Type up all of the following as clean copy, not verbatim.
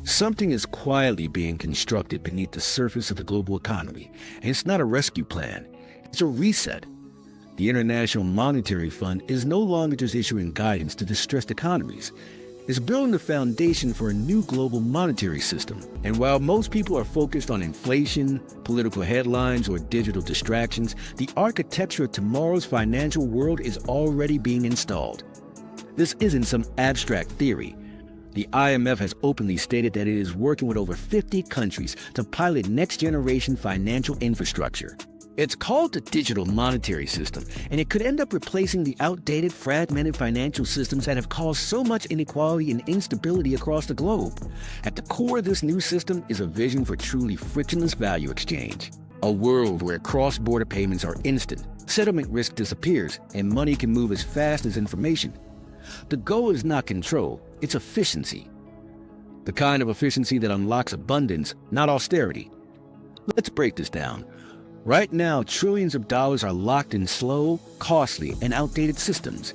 Something is quietly being constructed beneath the surface of the global economy, and it's not a rescue plan, it's a reset. The International Monetary Fund is no longer just issuing guidance to distressed economies. It's building the foundation for a new global monetary system. And while most people are focused on inflation, political headlines, or digital distractions, the architecture of tomorrow's financial world is already being installed. This isn't some abstract theory. The IMF has openly stated that it is working with over 50 countries to pilot next-generation financial infrastructure. It's called the digital monetary system, and it could end up replacing the outdated, fragmented financial systems that have caused so much inequality and instability across the globe. At the core of this new system is a vision for truly frictionless value exchange. A world where cross-border payments are instant, settlement risk disappears, and money can move as fast as information. The goal is not control, it's efficiency. The kind of efficiency that unlocks abundance, not austerity. Let's break this down. Right now, trillions of dollars are locked in slow, costly, and outdated systems.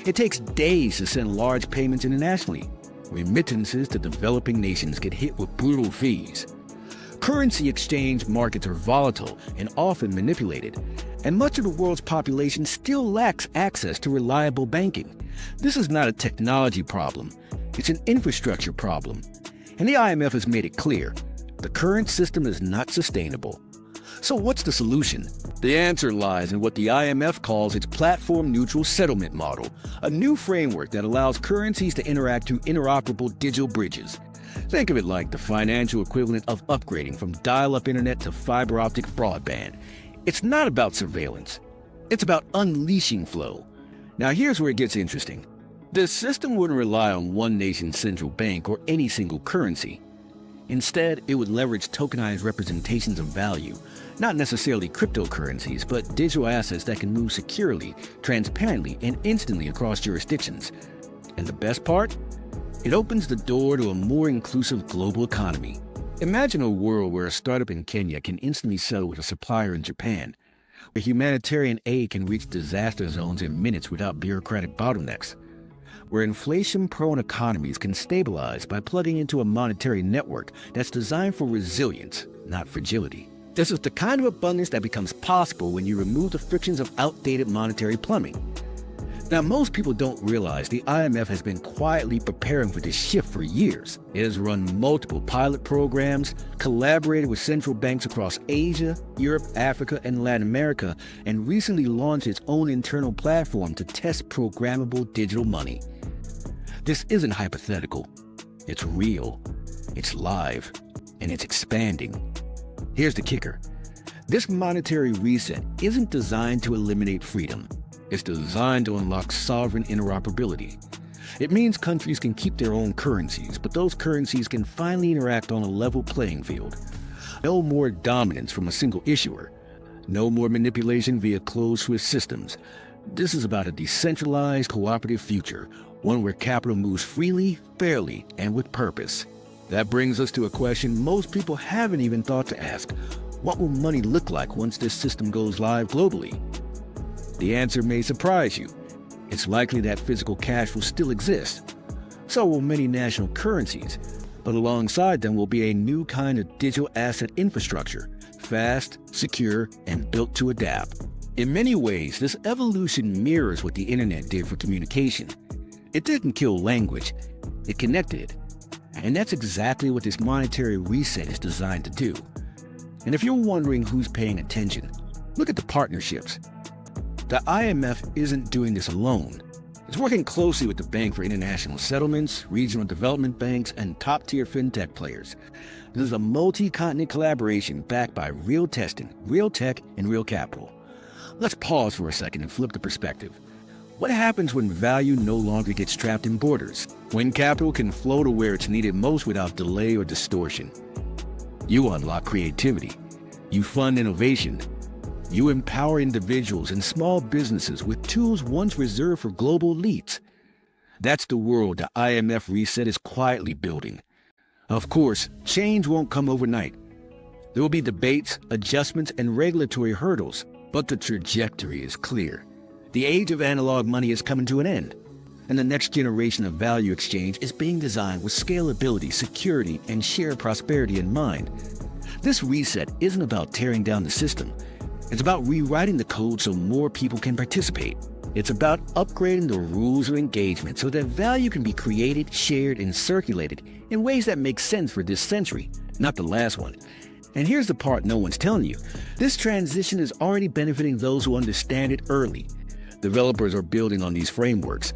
It takes days to send large payments internationally. Remittances to developing nations get hit with brutal fees. Currency exchange markets are volatile and often manipulated, and much of the world's population still lacks access to reliable banking. This is not a technology problem, it's an infrastructure problem. And the IMF has made it clear, the current system is not sustainable. So what's the solution? The answer lies in what the IMF calls its platform-neutral settlement model, a new framework that allows currencies to interact through interoperable digital bridges. Think of it like the financial equivalent of upgrading from dial-up internet to fiber optic broadband. It's not about surveillance. It's about unleashing flow. Now here's where it gets interesting. The system wouldn't rely on one nation's central bank or any single currency. Instead, it would leverage tokenized representations of value, not necessarily cryptocurrencies, but digital assets that can move securely, transparently, and instantly across jurisdictions. And the best part? It opens the door to a more inclusive global economy. Imagine a world where a startup in Kenya can instantly settle with a supplier in Japan, where humanitarian aid can reach disaster zones in minutes without bureaucratic bottlenecks, where inflation-prone economies can stabilize by plugging into a monetary network that's designed for resilience, not fragility. This is the kind of abundance that becomes possible when you remove the frictions of outdated monetary plumbing. Now, most people don't realize the IMF has been quietly preparing for this shift for years. It has run multiple pilot programs, collaborated with central banks across Asia, Europe, Africa, and Latin America, and recently launched its own internal platform to test programmable digital money. This isn't hypothetical. It's real, it's live, and it's expanding. Here's the kicker. This monetary reset isn't designed to eliminate freedom. It's designed to unlock sovereign interoperability. It means countries can keep their own currencies, but those currencies can finally interact on a level playing field. No more dominance from a single issuer. No more manipulation via closed Swiss systems. This is about a decentralized, cooperative future, one where capital moves freely, fairly, and with purpose. That brings us to a question most people haven't even thought to ask. What will money look like once this system goes live globally? The answer may surprise you. It's likely that physical cash will still exist. So will many national currencies, but alongside them will be a new kind of digital asset infrastructure, fast, secure, and built to adapt. In many ways, this evolution mirrors what the internet did for communication. It didn't kill language, it connected it. And that's exactly what this monetary reset is designed to do. And if you're wondering who's paying attention, look at the partnerships. The IMF isn't doing this alone. It's working closely with the Bank for International Settlements, regional development banks, and top-tier fintech players. This is a multi-continent collaboration backed by real testing, real tech, and real capital. Let's pause for a second and flip the perspective. What happens when value no longer gets trapped in borders? When capital can flow to where it's needed most without delay or distortion? You unlock creativity. You fund innovation. You empower individuals and small businesses with tools once reserved for global elites. That's the world the IMF reset is quietly building. Of course, change won't come overnight. There will be debates, adjustments, and regulatory hurdles, but the trajectory is clear. The age of analog money is coming to an end. And the next generation of value exchange is being designed with scalability, security, and shared prosperity in mind. This reset isn't about tearing down the system. It's about rewriting the code so more people can participate. It's about upgrading the rules of engagement so that value can be created, shared, and circulated in ways that make sense for this century, not the last one. And here's the part no one's telling you. This transition is already benefiting those who understand it early. Developers are building on these frameworks.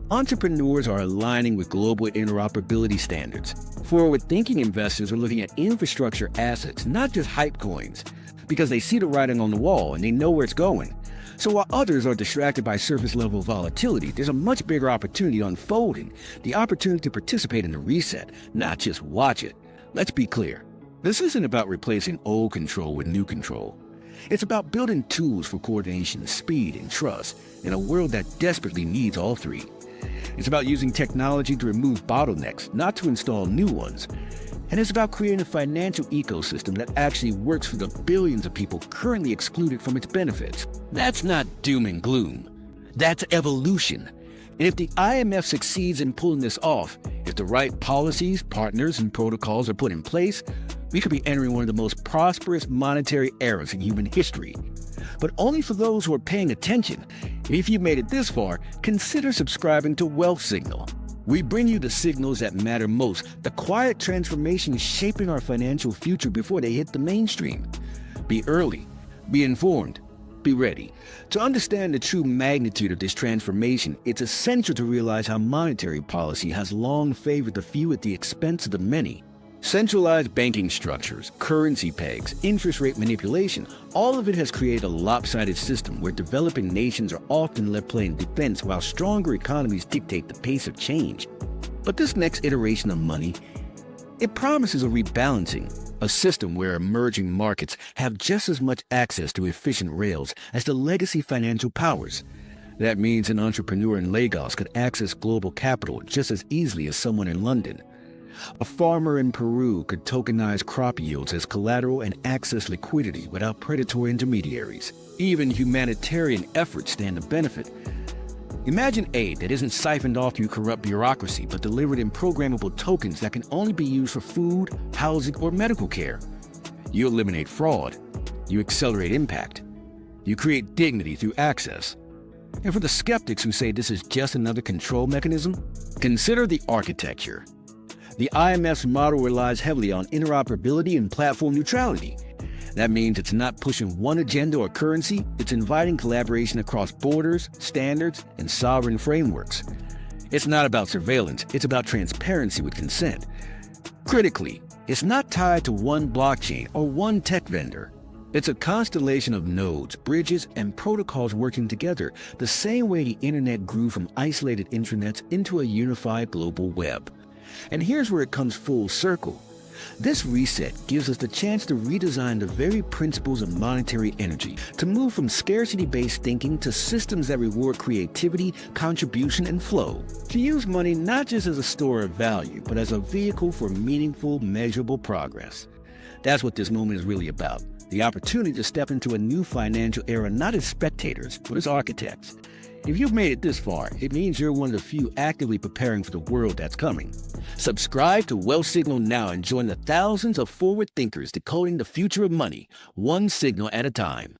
Entrepreneurs are aligning with global interoperability standards. Forward-thinking investors are looking at infrastructure assets, not just hype coins, because they see the writing on the wall and they know where it's going. So while others are distracted by surface-level volatility, there's a much bigger opportunity unfolding, the opportunity to participate in the reset, not just watch it. Let's be clear. This isn't about replacing old control with new control. It's about building tools for coordination, speed, and trust in a world that desperately needs all three. It's about using technology to remove bottlenecks, not to install new ones. And it's about creating a financial ecosystem that actually works for the billions of people currently excluded from its benefits. That's not doom and gloom. That's evolution. And if the IMF succeeds in pulling this off, if the right policies, partners, and protocols are put in place, we could be entering one of the most prosperous monetary eras in human history. But only for those who are paying attention. If you've made it this far, consider subscribing to Wealth Signal. We bring you the signals that matter most, the quiet transformations shaping our financial future before they hit the mainstream. Be early, be informed, be ready. To understand the true magnitude of this transformation, it's essential to realize how monetary policy has long favored the few at the expense of the many. Centralized banking structures, currency pegs, interest rate manipulation, all of it has created a lopsided system where developing nations are often left playing defense while stronger economies dictate the pace of change. But this next iteration of money, it promises a rebalancing, a system where emerging markets have just as much access to efficient rails as the legacy financial powers. That means an entrepreneur in Lagos could access global capital just as easily as someone in London. A farmer in Peru could tokenize crop yields as collateral and access liquidity without predatory intermediaries. Even humanitarian efforts stand to benefit. Imagine aid that isn't siphoned off through corrupt bureaucracy but delivered in programmable tokens that can only be used for food, housing, or medical care. You eliminate fraud. You accelerate impact. You create dignity through access. And for the skeptics who say this is just another control mechanism, consider the architecture. The IMF's model relies heavily on interoperability and platform neutrality. That means it's not pushing one agenda or currency, it's inviting collaboration across borders, standards, and sovereign frameworks. It's not about surveillance, it's about transparency with consent. Critically, it's not tied to one blockchain or one tech vendor. It's a constellation of nodes, bridges, and protocols working together, the same way the internet grew from isolated intranets into a unified global web. And here's where it comes full circle. This reset gives us the chance to redesign the very principles of monetary energy, to move from scarcity-based thinking to systems that reward creativity, contribution, and flow. To use money not just as a store of value, but as a vehicle for meaningful, measurable progress. That's what this moment is really about. The opportunity to step into a new financial era not as spectators, but as architects. If you've made it this far, it means you're one of the few actively preparing for the world that's coming. Subscribe to Wealth Signal now and join the thousands of forward thinkers decoding the future of money, one signal at a time.